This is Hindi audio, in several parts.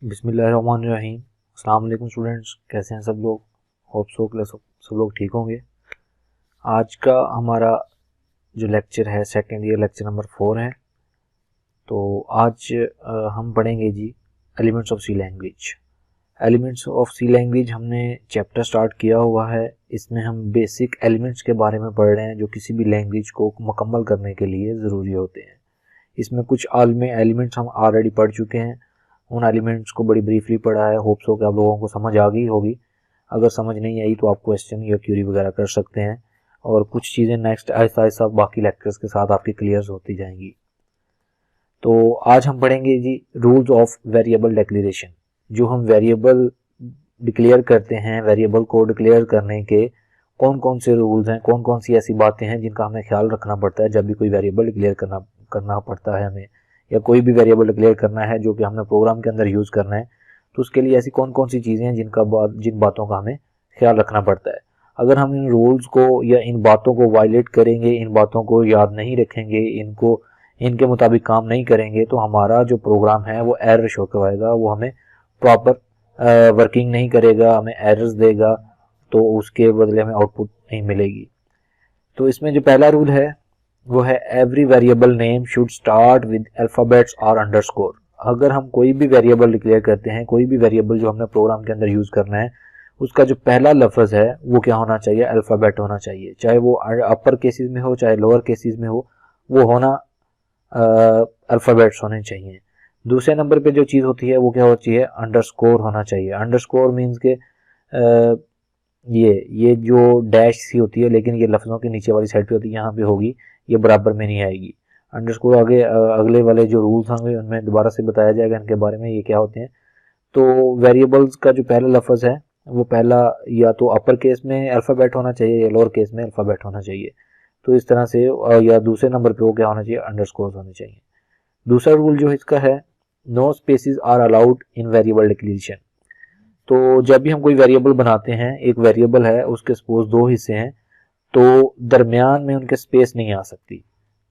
बिस्मिल्लाहिर्रहमानिर्रहीम। अस्सलाम वालेकुम स्टूडेंट्स, कैसे हैं सब लोग। होप सो कि सब लोग ठीक होंगे। आज का हमारा जो लेक्चर है सेकेंड ईयर लेक्चर नंबर 4 है। तो आज हम पढ़ेंगे जी elements of C language. Elements of C language हमने चैप्टर स्टार्ट किया हुआ है। इसमें हम बेसिक एलिमेंट्स के बारे में पढ़ रहे हैं जो किसी भी लैंग्वेज को मुकम्मल करने के लिए ज़रूरी होते हैं। इसमें कुछ आलमी एलिमेंट्स हम ऑलरेडी पढ़ चुके हैं, उन एलिमेंट्स को बड़ी ब्रीफली पढ़ा है। होप्स हो कि आप लोगों को समझ आ गई होगी। अगर समझ नहीं आई तो आप क्वेश्चन या क्यूरी वगैरह कर सकते हैं, और कुछ चीज़ें नेक्स्ट आहिस्ता आहिस्ता बाकी लेक्चर्स के साथ आपकी क्लियर होती जाएंगी। तो आज हम पढ़ेंगे जी रूल्स ऑफ वेरिएबल डिक्लेरेशन। जो हम वेरिएबल डिक्लेयर करते हैं, वेरिएबल को डिक्लेयर करने के कौन कौन से रूल्स हैं, कौन कौन सी ऐसी बातें हैं जिनका हमें ख्याल रखना पड़ता है जब भी कोई वेरिएबल डिक्लेयर करना पड़ता है हमें, या कोई भी वेरिएबल डिक्लेयर करना है जो कि हमने प्रोग्राम के अंदर यूज़ करना है। तो उसके लिए ऐसी कौन कौन सी चीज़ें हैं जिन बातों का हमें ख्याल रखना पड़ता है। अगर हम इन रूल्स को या इन बातों को वायलेट करेंगे, इन बातों को याद नहीं रखेंगे, इनके मुताबिक काम नहीं करेंगे, तो हमारा जो प्रोग्राम है वो एरर शो करवाएगा, वो हमें प्रॉपर वर्किंग नहीं करेगा, हमें एरर्स देगा, तो उसके बदले हमें आउटपुट नहीं मिलेगी। तो इसमें जो पहला रूल है वो है every variable name should start with alphabets और अंडरस्कोर। अगर हम कोई भी वेरिएबल डिक्लेयर करते हैं, कोई भी वेरिएबल जो हमने प्रोग्राम के अंदर यूज करना है, उसका जो पहला लफ्ज है वो क्या होना चाहिए, अल्फाबेट होना चाहिए। चाहे वो अपर केसेस में हो चाहे लोअर केसेस में हो, वो होना अल्फाबेट्स होने चाहिए। दूसरे नंबर पे जो चीज़ होती है वो क्या होती है, अंडरस्कोर होना चाहिए। अंडरस्कोर मीन्स के ये जो डैश सी होती है, लेकिन ये लफ्ज़ों के नीचे वाली साइड पे होती है, यहाँ पे होगी, ये बराबर में नहीं आएगी। अंडरस्कोर आगे अगले वाले जो रूल्स होंगे उनमें दोबारा से बताया जाएगा इनके बारे में, ये क्या होते हैं। तो वेरिएबल्स का जो पहला लफ्ज़ है वो पहला या तो अपर केस में अल्फ़ाबेट होना चाहिए या लोअर केस में अल्फ़ाबेट होना चाहिए। तो इस तरह से या दूसरे नंबर पे वो क्या होना चाहिए, अंडरस्कोर होने चाहिए। दूसरा रूल जो इसका है, no spaces are allowed in variable declaration. तो जब भी हम कोई वेरिएबल बनाते हैं, एक वेरिएबल है उसके सपोज दो हिस्से हैं, तो दरमियान में उनके स्पेस नहीं आ सकती।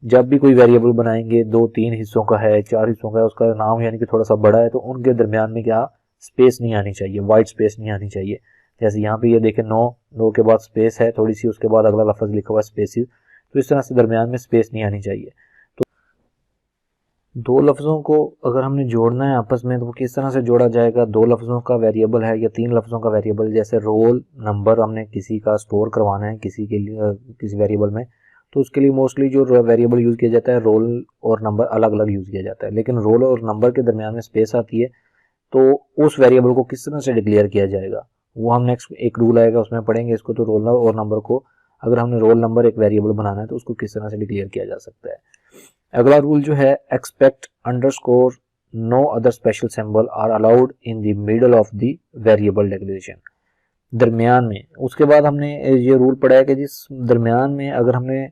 जब भी कोई वेरिएबल बनाएंगे, 2-3 हिस्सों का है, 4 हिस्सों का है, उसका नाम यानी कि थोड़ा सा बड़ा है, तो उनके दरमियान में क्या स्पेस नहीं आनी चाहिए, वाइट स्पेस नहीं आनी चाहिए। जैसे यहाँ पे ये देखें, नो के बाद स्पेस है थोड़ी सी, उसके बाद अगला लफ्ज लिखा हुआ स्पेसिस, तो इस तरह से दरमियान में स्पेस नहीं आनी चाहिए। तो दो लफ्ज़ों को अगर हमने जोड़ना है आपस में, तो वो किस तरह से जोड़ा जाएगा। दो लफ्ज़ों का वेरिएबल है या 3 लफ्ज़ों का वेरिएबल, जैसे रोल नंबर हमने किसी का स्टोर करवाना है किसी के लिए किसी वेरिएबल में, तो उसके लिए मोस्टली जो वेरिएबल यूज़ किया जाता है, रोल और नंबर अलग अलग यूज़ किया जाता है। लेकिन रोल और नंबर के दरमियान में स्पेस आती है, तो उस वेरिएबल को किस तरह से डिक्लेयर किया जाएगा वो हम नेक्स्ट एक रूल आएगा उसमें पढ़ेंगे इसको। तो रोल और नंबर को, अगर हमने रोल नंबर एक वेरिएबल बनाना है तो उसको किस तरह से डिक्लेयर किया जा सकता है। अगला रूल जो है, expect underscore no other special symbol are allowed in the middle of the variable declaration. दरमियान में, उसके बाद हमने ये रूल पढ़ा है कि जिस दरमियान में अगर हमने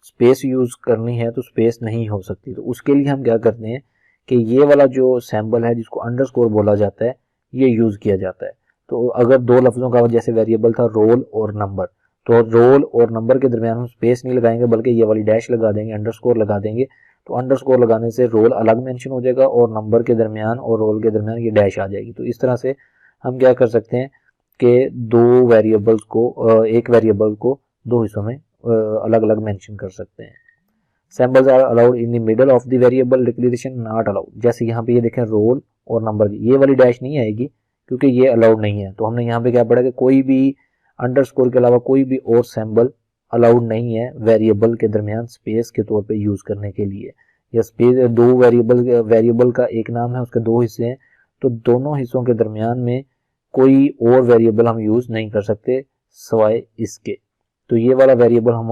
स्पेस यूज करनी है तो स्पेस नहीं हो सकती। तो उसके लिए हम क्या करते हैं कि ये वाला जो सिंबल है जिसको अंडरस्कोर बोला जाता है, ये यूज किया जाता है। तो अगर दो लफ्जों का जैसे वेरिएबल था रोल और नंबर, तो रोल और नंबर के दरमियान हम स्पेस नहीं लगाएंगे बल्कि ये वाली डैश लगा देंगे, अंडरस्कोर लगा देंगे। तो अंडरस्कोर लगाने से रोल अलग मेंशन हो जाएगा और नंबर के दरमियान और रोल के दरमियान ये डैश आ जाएगी। तो इस तरह से हम क्या कर सकते हैं कि दो वेरिएबल्स को, एक वेरिएबल को दो हिस्सों में अलग अलग मेंशन कर सकते हैं। Symbols are allowed in the middle of the variable declaration not allowed. जैसे यहाँ पे ये देखें रोल और नंबर, ये वाली डैश नहीं आएगी क्योंकि ये अलाउड नहीं है। तो हमने यहाँ पे क्या पढ़ा कि कोई भी अंडरस्कोर के अलावा कोई भी और सिंबल अलाउड नहीं है वेरिएबल के दरमियान स्पेस के तौर पे यूज करने के लिए। या स्पेस, दो वेरिएबल का एक नाम है, उसके दो हिस्से हैं, तो दोनों हिस्सों के दरमियान में कोई और वेरिएबल हम यूज नहीं कर सकते सिवाय इसके। तो ये वाला वेरिएबल हम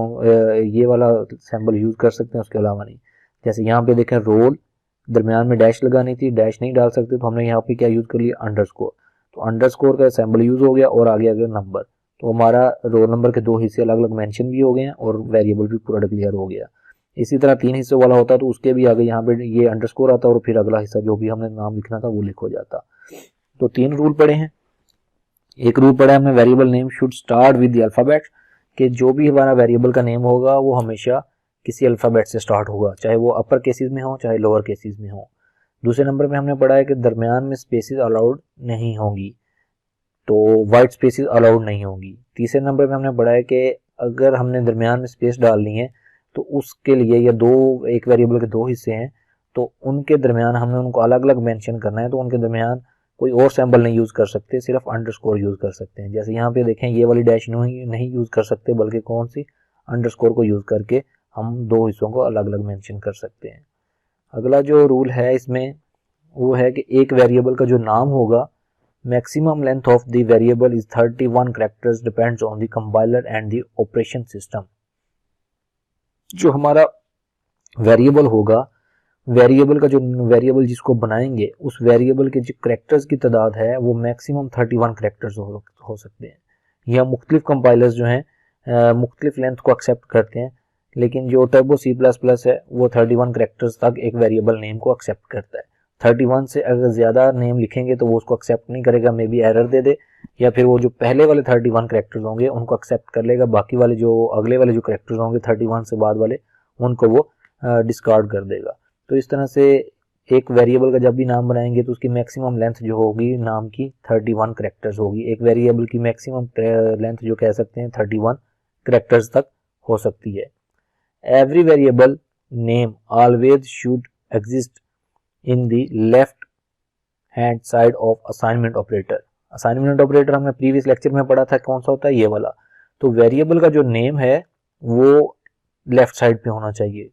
ये वाला सिंबल यूज कर सकते हैं, उसके अलावा नहीं। जैसे यहाँ पे देखें रोल, दरमियान में डैश लगानी थी, डैश नहीं डाल सकते, तो हमने यहाँ पे क्या यूज कर लिया, अंडरस्कोर। तो अंडरस्कोर का सिंबल यूज हो गया और आगे आ गया नंबर। तो हमारा रोल नंबर के दो हिस्से अलग अलग मेंशन भी हो गए हैं और वेरिएबल भी पूरा डिक्लेयर हो गया। इसी तरह 3 हिस्सों वाला होता तो उसके भी आगे यहाँ पे ये अंडरस्कोर आता और फिर अगला हिस्सा जो भी हमने नाम लिखना था वो लिख हो जाता। तो 3 रूल पढ़े हैं। एक रूल पढ़ा है हमने, variable name should start with the alphabet, कि जो भी हमारा वेरिएबल का नेम होगा वो हमेशा किसी अल्फाबेट से स्टार्ट होगा, चाहे वो अपर केसेस में हो चाहे लोअर केसेस में हो। दूसरे नंबर पे हमने पढ़ा है कि दरमियान में स्पेसेस अलाउड नहीं होंगी, तो वाइट स्पेसेस अलाउड नहीं होंगी। तीसरे नंबर पे हमने पढ़ा है कि अगर हमने दरमियान में स्पेस डालनी है तो उसके लिए या एक वेरिएबल के दो हिस्से हैं तो उनके दरमियान हमने उनको अलग अलग मेंशन करना है, तो उनके दरमियान कोई और सिंबल नहीं यूज़ कर सकते, सिर्फ अंडरस्कोर यूज़ कर सकते हैं। जैसे यहाँ पे देखें ये वाली डैश नहीं यूज़ कर सकते, बल्कि कौन सी, अंडरस्कोर को यूज़ करके हम दो हिस्सों को अलग अलग मेंशन कर सकते हैं। अगला जो रूल है इसमें वो है कि एक वेरिएबल का जो नाम होगा, maximum length of the variable is 31 characters, depends on the compiler and the operation system. जो हमारा वेरिएबल होगा, वेरिएबल का जो वेरिएबल जिसको बनाएंगे उस वेरिएबल के जो करेक्टर्स की तादाद है वो मैक्सिमम 31 करेक्टर्स हो सकते हैं। यह मुख्तलिफ कंपाइलर्स जो हैं मुख्तलिफ लेंथ को एक्सेप्ट करते हैं, लेकिन जो टर्बो C++ है वो 31 करेक्टर्स तक एक वेरिएबल नेम को एक्सेप्ट करता है। 31 से अगर ज़्यादा नेम लिखेंगे तो वो उसको एक्सेप्ट नहीं करेगा, मे बी एरर दे दे, या फिर वो जो पहले वाले 31 करेक्टर्स होंगे उनको एक्सेप्ट कर लेगा, बाकी वाले जो अगले वाले जो करेक्टर्स होंगे 31 से बाद वाले उनको वो डिस्कार्ड कर देगा। तो इस तरह से एक वेरिएबल का जब भी नाम बनाएंगे तो उसकी मैक्सिमम लेंथ जो होगी नाम की 31 करेक्टर्स होगी। एक वेरिएबल की मैक्सिमम लेंथ जो कह सकते हैं 31 करेक्टर्स तक हो सकती है। Every variable name always should exist in the left hand side of assignment operator. Assignment operator हमने प्रीवियस लेक्चर में पढ़ा था, कौन सा होता है, ये वाला। तो वेरिएबल का जो नेम है वो लेफ्ट साइड पे होना चाहिए।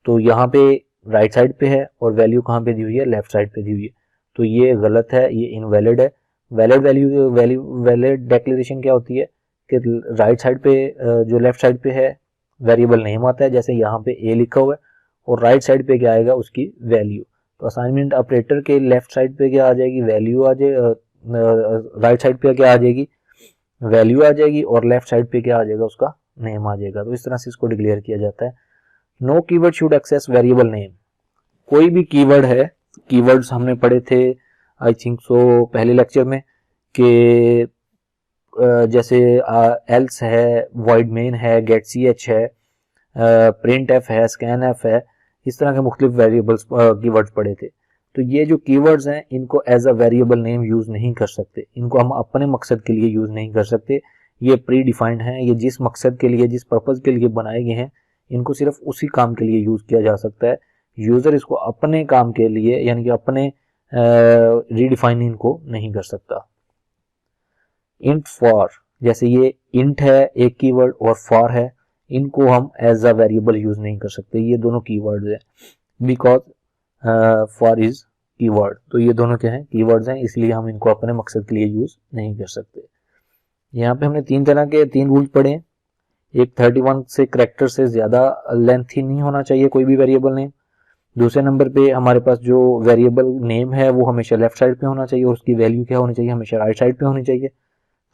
तो यहाँ पे राइट साइड पे है और वैल्यू कहाँ पे दी हुई है, लेफ्ट साइड पे दी हुई है, तो ये गलत है, ये इनवैलिड है। वैलिड डिक्लेरेशन क्या होती है कि राइट साइड पे जो लेफ्ट साइड पे है वेरिएबल नेम आता है, जैसे यहाँ पे ए लिखा हुआ है, और राइट साइड पे क्या आएगा, उसकी वैल्यू। तो असाइनमेंट ऑपरेटर के लेफ्ट साइड पे क्या आ जाएगी, वैल्यू आ जाएगी, राइट साइड पे क्या आ जाएगी, वैल्यू आ जाएगी, और लेफ्ट साइड पे क्या आ जाएगा, उसका नेम आ जाएगा। तो इस तरह से इसको डिक्लेयर किया जाता है। No keyword should access variable name. कोई भी कीवर्ड है, कीवर्ड्स हमने पढ़े थे आई थिंक सो पहले लेक्चर में, कि जैसे एल्स है, वॉइड मेन है, गेट ch है, प्रिंट एफ है, स्कैन एफ है, इस तरह के मुख्तलिफ वेरिएबल्स कीवर्ड्स पढ़े थे। तो ये जो कीवर्ड्स हैं इनको as a variable name use नहीं कर सकते, इनको हम अपने मकसद के लिए यूज नहीं कर सकते। ये प्री डिफाइंड हैं, ये जिस मकसद के लिए, जिस पर्पज के लिए बनाए गए हैं, इनको सिर्फ उसी काम के लिए यूज किया जा सकता है। यूजर इसको अपने काम के लिए यानी कि अपने रीडिफाइन इनको नहीं कर सकता। इंट फॉर, जैसे ये इंट है एक कीवर्ड और फॉर है, इनको हम एज अ वेरिएबल यूज नहीं कर सकते। ये दोनों कीवर्ड्स हैं, बिकॉज फॉर इज कीवर्ड, तो ये दोनों क्या हैं, कीवर्ड्स हैं, इसलिए हम इनको अपने मकसद के लिए यूज नहीं कर सकते। यहाँ पे हमने तीन रूल्स पढ़े हैं। एक 31 से करेक्टर से ज्यादा लेंथ ही नहीं होना चाहिए कोई भी वेरिएबल नेम। दूसरे नंबर पे हमारे पास जो वेरिएबल नेम है वो हमेशा लेफ्ट साइड पे होना चाहिए और उसकी वैल्यू क्या होनी चाहिए, हमेशा राइट साइड पे होनी चाहिए।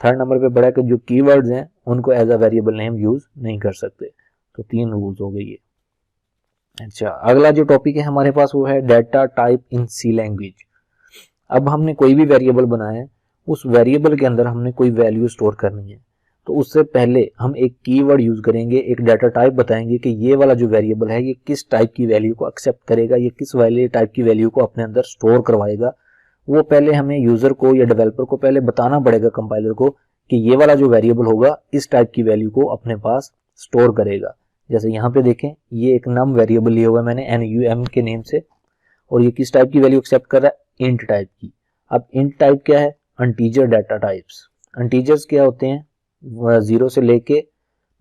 थर्ड नंबर पे बड़ा कि जो कीवर्ड्स हैं उनको as a variable name use नहीं कर सकते। तो 3 रूल्स हो गई है। अच्छा, अगला जो टॉपिक है हमारे पास वो है data type in C language. अब हमने कोई भी वेरिएबल बनाया है, उस वेरिएबल के अंदर हमने कोई वैल्यू स्टोर करनी है, तो उससे पहले हम एक कीवर्ड यूज करेंगे, एक डाटा टाइप बताएंगे कि ये वाला जो वेरिएबल है ये किस टाइप की वैल्यू को एक्सेप्ट करेगा, ये किस वाले टाइप की वैल्यू को अपने अंदर स्टोर करवाएगा। वो पहले हमें यूजर को या डेवलपर को पहले बताना पड़ेगा, कंपाइलर को, कि ये वाला जो वेरिएबल होगा इस टाइप की वैल्यू को अपने पास स्टोर करेगा। जैसे यहाँ पे देखें, ये एक नम वेरिएबल लिया हुआ है मैंने NUM के नेम से, और ये किस टाइप की वैल्यू एक्सेप्ट कर रहा है, इंट टाइप की। अब इंट टाइप क्या है, इंटीजर डाटा टाइप्स। इंटीजर्स क्या होते हैं, 0 से लेके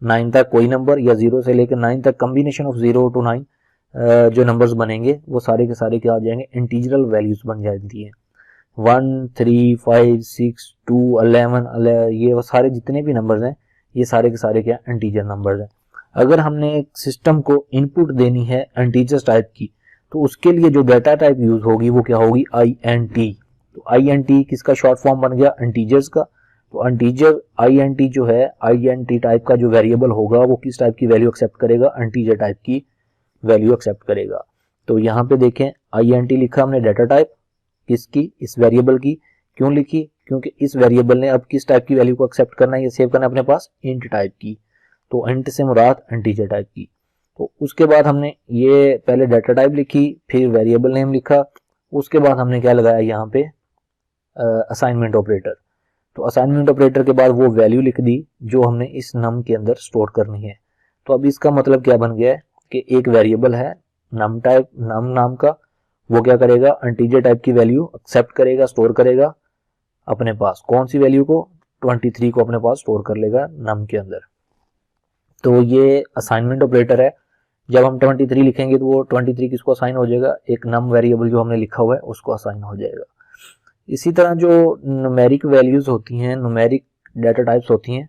9 तक कोई नंबर, या 0 से लेके 9 तक कम्बिनेशन ऑफ 0 to 9 जो नंबर्स बनेंगे वो सारे के सारे क्या आ जाएंगे, इंटीजरल वैल्यूज बन जाती हैं। 1 3 5 6 2 11 ये वो सारे जितने भी नंबर्स हैं ये सारे के सारे क्या इंटीजर नंबर्स हैं। अगर हमने एक सिस्टम को इनपुट देनी है इंटीजर्स टाइप की, तो उसके लिए जो डाटा टाइप यूज होगी वो क्या होगी, INT। तो INT किसका शॉर्ट फॉर्म बन गया, इंटीजर्स का। तो इंटीजर INT जो है, INT टाइप का जो वेरिएबल होगा वो किस टाइप की वैल्यू एक्सेप्ट करेगा, इंटीजर टाइप की वैल्यू एक्सेप्ट करेगा। तो यहाँ पे देखें INT लिखा हमने डाटा टाइप किसकी, इस वेरिएबल की। क्यों लिखी, क्योंकि इस वेरिएबल ने अब किस टाइप की वैल्यू को एक्सेप्ट करना है, ये सेव करना है अपने पास, इंट टाइप की। तो इंट से मुराद इंटीजर टाइप की। तो उसके बाद हमने ये पहले डाटा टाइप लिखी, फिर वेरिएबल नेम लिखा, उसके बाद हमने क्या लगाया यहाँ पे असाइनमेंट ऑपरेटर। तो असाइनमेंट ऑपरेटर के बाद वो वैल्यू लिख दी जो हमने इस नम के अंदर स्टोर करनी है। तो अब इसका मतलब क्या बन गया है कि एक वेरिएबल है नम टाइप, नम नाम का, वो क्या करेगा, इंटीजर टाइप की वैल्यू एक्सेप्ट करेगा, स्टोर करेगा अपने पास। कौन सी वैल्यू को, 23 को अपने पास स्टोर कर लेगा नम के अंदर। तो ये असाइनमेंट ऑपरेटर है। जब हम 23 लिखेंगे तो वो 23 किसको असाइन हो जाएगा, एक नम वेरिएबल जो हमने लिखा हुआ है उसको असाइन हो जाएगा। इसी तरह जो न्यूमेरिक वैल्यूज होती हैं, न्यूमेरिक डाटा टाइप्स होती हैं,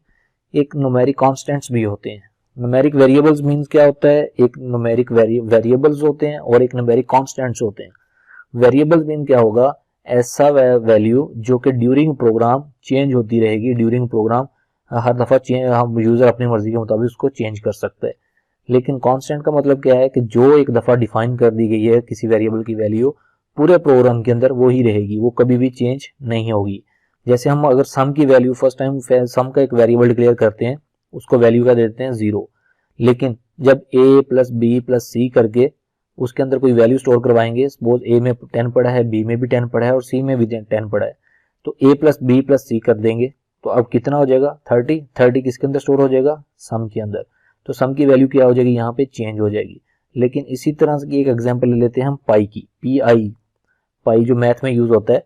एक न्यूमेरिक कांस्टेंट्स भी होते हैं। न्यूमेरिक वेरिएबल्स मींस क्या होता है, एक न्यूमेरिक वेरिएबल्स होते हैं और एक न्यूमेरिक कांस्टेंट्स होते हैं। वेरिएबल्स मीन क्या होगा, ऐसा वैल्यू जो कि ड्यूरिंग प्रोग्राम चेंज होती रहेगी। ड्यूरिंग प्रोग्राम हर दफा हम यूजर अपनी मर्जी के मुताबिक उसको चेंज कर सकते हैं। लेकिन कांस्टेंट का मतलब क्या है कि जो एक दफा डिफाइन कर दी गई है किसी वेरिएबल की वैल्यू, पूरे प्रोग्राम के अंदर वो ही रहेगी, वो कभी भी चेंज नहीं होगी। जैसे हम अगर सम की वैल्यू फर्स्ट टाइम सम का एक वेरिएबल डिक्लेयर करते हैं, उसको वैल्यू का देते हैं 0, लेकिन जब a प्लस बी प्लस सी करके उसके अंदर कोई वैल्यू स्टोर करवाएंगे, सपोज a में 10 पड़ा है, b में भी 10 पड़ा है और c में भी 10 पड़ा है, तो a प्लस बी प्लस सी कर देंगे तो अब कितना हो जाएगा, 30 किसके अंदर स्टोर हो जाएगा, सम के अंदर। तो सम की वैल्यू क्या हो जाएगी, यहाँ पे चेंज हो जाएगी। लेकिन इसी तरह की एक एग्जांपल ले लेते हैं हम पाई की, पाई जो मैथ में यूज होता है,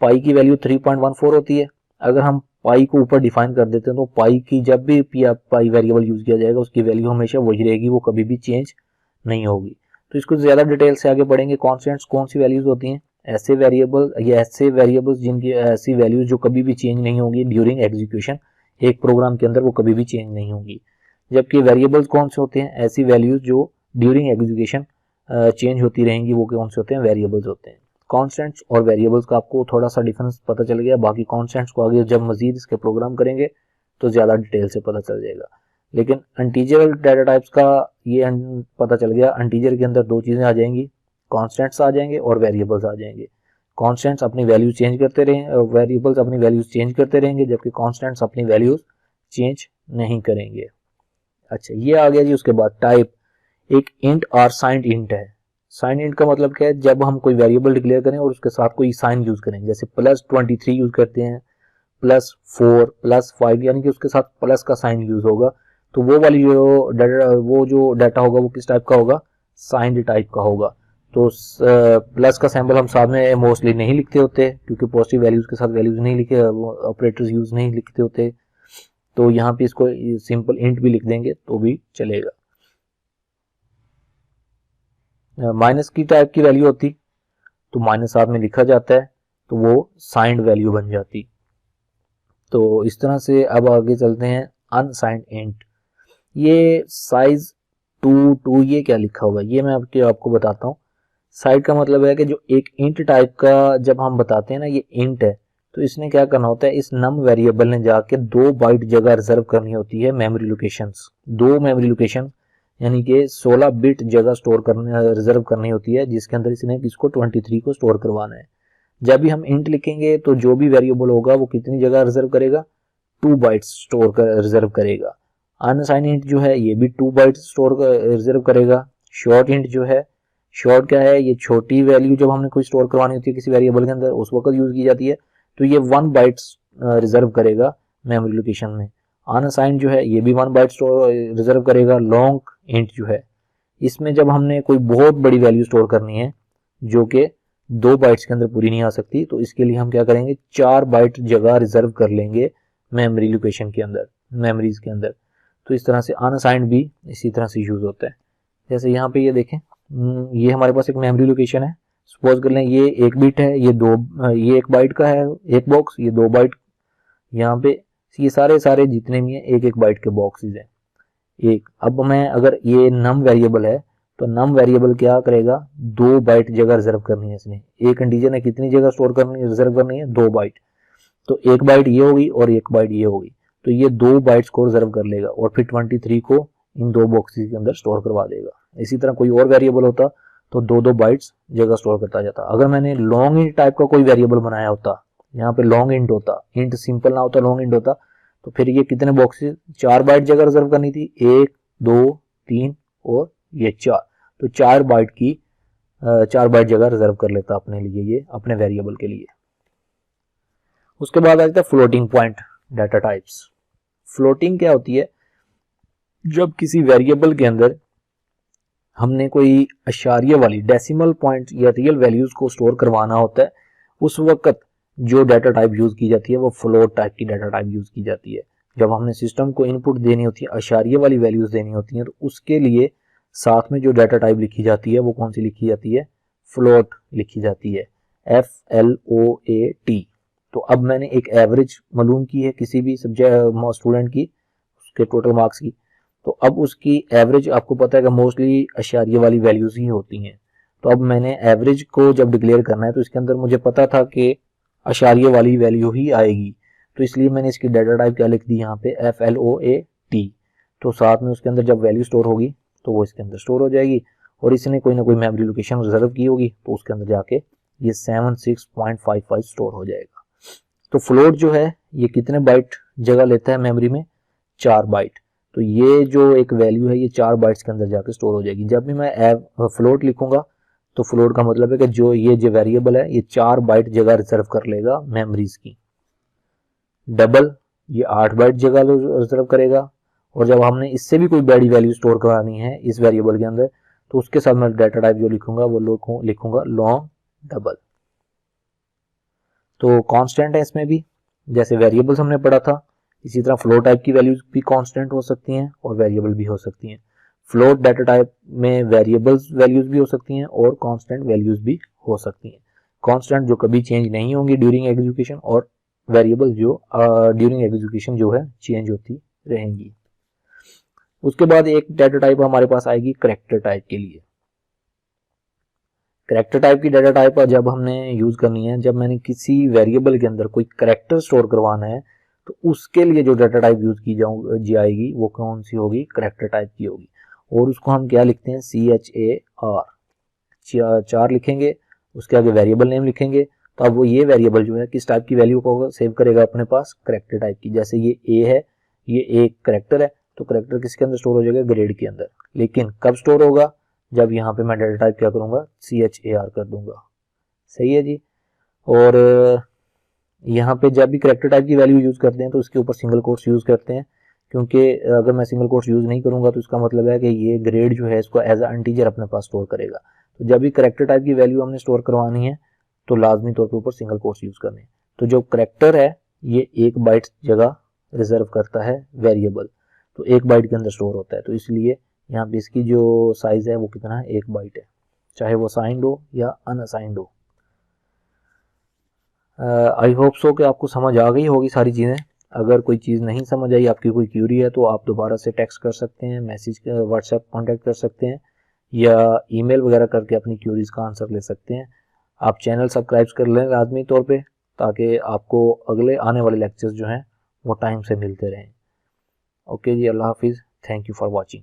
पाई की वैल्यू 3.14 होती है। अगर हम पाई को ऊपर डिफाइन कर देते हैं तो पाई की जब भी पाई वेरिएबल यूज किया जाएगा उसकी वैल्यू हमेशा वही रहेगी, वो कभी भी चेंज नहीं होगी। तो इसको ज्यादा डिटेल से आगे बढ़ेंगे। कॉन्स्टेंट्स कौन सी वैल्यूज होती हैं, ऐसे वेरिएबल या ऐसे वेरिएबल्स जिनकी ऐसी वैल्यूज जो कभी भी चेंज नहीं होंगी ड्यूरिंग एग्जीक्यूशन, एक प्रोग्राम के अंदर वो कभी भी चेंज नहीं होंगी। जबकि वेरिएबल्स कौन से होते हैं, ऐसी वैल्यूज जो ड्यूरिंग एग्जीक्यूशन चेंज होती रहेंगी, वो कौन से होते हैं, वेरिएबल्स होते हैं। कॉन्स्टेंट्स और वेरिएबल्स का आपको थोड़ा सा डिफरेंस पता चल गया। बाकी कॉन्स्टेंट्स को आगे जब मजीद इसके प्रोग्राम करेंगे तो ज्यादा डिटेल से पता चल जाएगा। लेकिन इंटीजर डाटा टाइप्स का ये पता चल गया, इंटीजर के अंदर दो चीजें आ जाएंगी, कॉन्स्टेंट्स आ जाएंगे और वेरिएबल्स आ जाएंगे। कॉन्स्टेंट्स अपनी वैल्यू चेंज करते रहेंगे, वेरिएबल्स अपनी वैल्यूज चेंज करते रहेंगे, जबकि कॉन्स्टेंट्स अपनी वैल्यूज चेंज नहीं करेंगे। अच्छा, ये आ गया जी। उसके बाद टाइप, एक इंट और साइंड इंट है। साइन इंट का मतलब क्या है, जब हम कोई वेरिएबल डिक्लेयर करें और उसके साथ कोई साइन यूज करें, जैसे +23 यूज करते हैं, +4 +5, यानी कि उसके साथ प्लस का साइन यूज होगा, तो वो वाली जो डाटा होगा वो किस टाइप का होगा, साइंड टाइप का होगा। तो प्लस का सिंबल हम साथ में मोस्टली नहीं लिखते होते, क्योंकि पॉजिटिव वैल्यूज के साथ वैल्यूज नहीं लिखे, ऑपरेटर्स यूज नहीं लिखते होते। तो यहाँ पे इसको सिंपल इंट भी लिख देंगे तो भी चलेगा। माइनस की टाइप की वैल्यू होती तो माइनस साथ में लिखा जाता है तो वो साइंड वैल्यू बन जाती। तो इस तरह से अब आगे चलते हैं अनसाइंड इंट। ये साइज 2 ये क्या लिखा हुआ है, ये मैं आपको बताता हूँ। साइड का मतलब है कि जो एक इंट टाइप का जब हम बताते हैं ना, ये इंट है, तो इसने क्या करना होता है, इस नम वेरिएबल ने जाके 2 बाइट जगह रिजर्व करनी होती है मेमोरी लोकेशंस, 2 मेमोरी लोकेशन यानी कि 16 बिट जगह स्टोर करने रिजर्व करनी होती है, जिसके अंदर इसने इसको 23 को स्टोर करवाना है। जब भी हम इंट लिखेंगे तो जो भी वेरिएबल होगा वो कितनी जगह रिजर्व करेगा, 2 बाइट्स स्टोर कर रिजर्व करेगा। अनसाइन इंट जो है ये भी 2 बाइट्स स्टोर रिजर्व करेगा। शॉर्ट इंट जो है, शॉर्ट क्या है, ये छोटी वैल्यू जब हमने कोई स्टोर करवानी होती है किसी वेरिएबल के अंदर उस वक्त यूज की जाती है, तो ये 1 बाइट रिजर्व करेगा मेमोरी लोकेशन में। अनसाइंड जो है ये भी 1 बाइट स्टोर रिजर्व करेगा। लॉन्ग इंट जो है, इसमें जब हमने कोई बहुत बड़ी वैल्यू स्टोर करनी है जो कि 2 बाइट्स के अंदर पूरी नहीं आ सकती, तो इसके लिए हम क्या करेंगे, 4 बाइट जगह रिजर्व कर लेंगे मेमोरी लोकेशन के अंदर, मेमोरीज के अंदर। तो इस तरह से अनसाइंड भी इसी तरह से यूज होता है। जैसे यहाँ पे ये देखें, ये हमारे पास एक मेमोरी लोकेशन है, सपोज कर लें ये 1 बिट है, ये 1 बाइट का है एक बॉक्स, ये 2 बाइट, यहाँ पे ये सारे जितने भी हैं 1 बाइट के बॉक्सेस हैं एक। अब मैं अगर ये नम वेरिएबल है तो नम वेरिएबल क्या करेगा, 2 बाइट जगह रिजर्व करनी है इसने। एक इंटीजर ने कितनी जगह स्टोर करनी रिजर्व करनी है, 2 बाइट। तो 1 बाइट ये होगी और 1 बाइट ये होगी, तो ये 2 बाइट्स को रिजर्व कर लेगा और फिर 23 को इन 2 बॉक्सेस के अंदर स्टोर करवा देगा। इसी तरह कोई और वेरिएबल होता तो 2 बाइट्स जगह स्टोर करता जाता। अगर मैंने लॉन्ग इंट टाइप का कोई वेरिएबल बनाया होता, यहाँ पे लॉन्ग इंट होता, इंट सिंपल ना होता, लॉन्ग इंट होता, तो फिर ये कितने बॉक्सेस, 4 बाइट जगह रिजर्व करनी थी, 1 2 3 और ये 4, तो 4 बाइट की 4 बाइट जगह रिजर्व कर लेता अपने लिए, ये अपने वेरिएबल के लिए। उसके बाद आ जाता है floating point data types. Floating क्या होती है? जब किसी वेरिएबल के अंदर हमने कोई अशारिये वाली डेसिमल पॉइंट या रियल वैल्यूज को स्टोर करवाना होता है, उस वक्त जो डाटा टाइप यूज की जाती है वो फ्लोट टाइप की डाटा टाइप यूज की जाती है। जब हमने सिस्टम को इनपुट देनी होती है, अशारिये वाली वैल्यूज देनी होती हैं, तो उसके लिए साथ में जो डाटा टाइप लिखी जाती है वो कौन सी लिखी जाती है? फ्लोट लिखी जाती है, FLOAT। तो अब मैंने एक एवरेज मालूम की है किसी भी सब्जेक्ट स्टूडेंट की, उसके टोटल मार्क्स की, तो अब उसकी एवरेज आपको पता है कि मोस्टली अशारिये वाली वैल्यूज ही होती हैं। तो अब मैंने एवरेज को जब डिक्लेयर करना है तो इसके अंदर मुझे पता था कि अशारिये वाली वैल्यू ही आएगी, तो इसलिए मैंने इसकी डाटा टाइप क्या लिख दी यहाँ पे? FLOAT। तो साथ में उसके अंदर जब वैल्यू स्टोर होगी तो वो इसके अंदर स्टोर हो जाएगी, और इसने कोई ना कोई मेमोरी लोकेशन रिजर्व की होगी तो उसके अंदर जाके ये 76.55 स्टोर हो जाएगा। तो फ्लोट जो है ये कितने बाइट जगह लेता है मेमोरी में? 4 बाइट। तो ये जो एक वैल्यू है ये 4 बाइट्स के अंदर जाके स्टोर हो जाएगी। जब भी मैं फ्लोट लिखूंगा तो फ्लोट का मतलब है कि जो ये जो वेरिएबल है ये 4 बाइट जगह रिजर्व कर लेगा मेमोरीज की। डबल ये 8 बाइट जगह रिजर्व करेगा, और जब हमने इससे भी कोई बड़ी वैल्यू स्टोर करानी है इस वेरिएबल के अंदर तो उसके साथ मैं डाटा टाइप जो लिखूंगा वो लिखूंगा लॉन्ग डबल। तो कांस्टेंट है इसमें भी, जैसे वेरिएबल्स हमने पढ़ा था, इसी तरह फ्लोट टाइप की वैल्यूज भी कांस्टेंट हो सकती हैं और वेरिएबल भी हो सकती हैं। फ्लोट डाटा टाइप में वेरिएबल्स वैल्यूज भी हो सकती हैं और कांस्टेंट वैल्यूज भी हो सकती हैं। कांस्टेंट जो कभी चेंज नहीं होंगी ड्यूरिंग एग्जीक्यूशन, और वेरिएबल जो ड्यूरिंग एग्जीक्यूशन जो है चेंज होती रहेंगी। उसके बाद एक डाटा टाइप हमारे पास आएगी करैक्टर टाइप के लिए। करैक्टर टाइप की डाटा टाइप जब हमने यूज करनी है, जब मैंने किसी वेरिएबल के अंदर कोई करैक्टर स्टोर करवाना है तो उसके लिए जो डाटा टाइप यूज की जाएगी वो कौन सी होगी? करैक्टर टाइप की होगी, और उसको हम क्या लिखते हैं? CHAR 4 लिखेंगे, उसके आगे वेरिएबल नेम लिखेंगे। तो अब वो ये वेरिएबल जो है किस टाइप की वैल्यू को सेव करेगा अपने पास? करैक्टर टाइप की। जैसे ये A है, ये एक करैक्टर है, तो करैक्टर किसके अंदर स्टोर हो जाएगा? ग्रेड के अंदर। लेकिन कब स्टोर होगा? जब यहाँ पे मैं डाटा टाइप क्या करूंगा? CHAR कर दूंगा। सही है जी। और यहाँ पे जब भी करैक्टर टाइप की वैल्यू यूज करते हैं तो उसके ऊपर सिंगल कोट्स यूज करते हैं, क्योंकि अगर मैं सिंगल कोट्स यूज नहीं करूंगा तो इसका मतलब है कि ये ग्रेड जो है इसको एज इंटीजर अपने पास स्टोर करेगा। तो जब भी करैक्टर टाइप की वैल्यू हमने स्टोर करवानी है तो लाजमी तौर पे ऊपर सिंगल कोट्स यूज करने हैं। तो जो करैक्टर है ये 1 बाइट जगह रिजर्व करता है वेरिएबल, तो 1 बाइट के अंदर स्टोर होता है, तो इसलिए यहाँ पे इसकी जो साइज है वो कितना है? 1 बाइट है, चाहे वो साइंड हो या अनअसाइंड हो। आई होप सो कि आपको समझ आ गई होगी सारी चीज़ें। अगर कोई चीज़ नहीं समझ आई, आपकी कोई क्यूरी है, तो आप दोबारा से टेक्स्ट कर सकते हैं, मैसेज व्हाट्सएप कांटेक्ट कर सकते हैं, या ईमेल वगैरह करके अपनी क्यूरीज का आंसर ले सकते हैं। आप चैनल सब्सक्राइब कर लें लाजमी तौर पे, ताकि आपको अगले आने वाले लेक्चर्स जो हैं वो टाइम से मिलते रहें। ओके जी, अल्लाह हाफिज़, थैंक यू फॉर वॉचिंग।